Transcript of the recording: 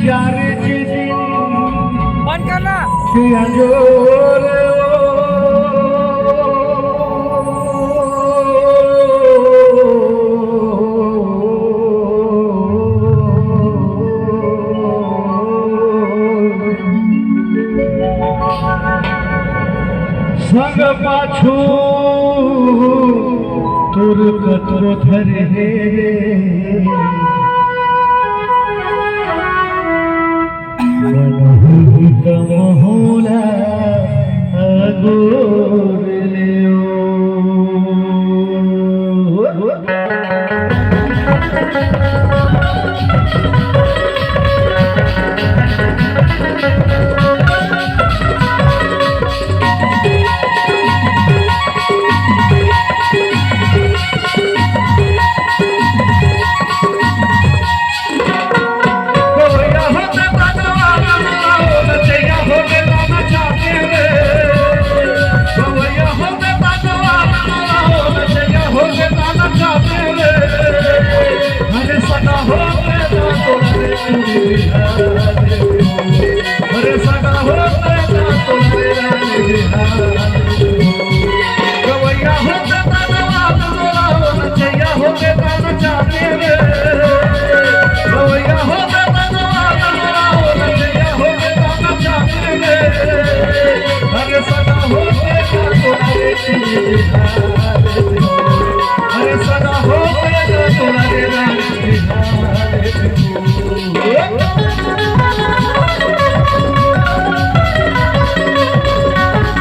चार दिन बंद करना। किया जोर संग पाछू तुर कतरो धरे मनोहित मोहला अगोर लियो अरे सगा हो तो मेरा गवैया हो नचैया हो चाहते रे गवैया हो नचैया हो चाहते रे अरे सगा हो अरे सगा हो तो मेरा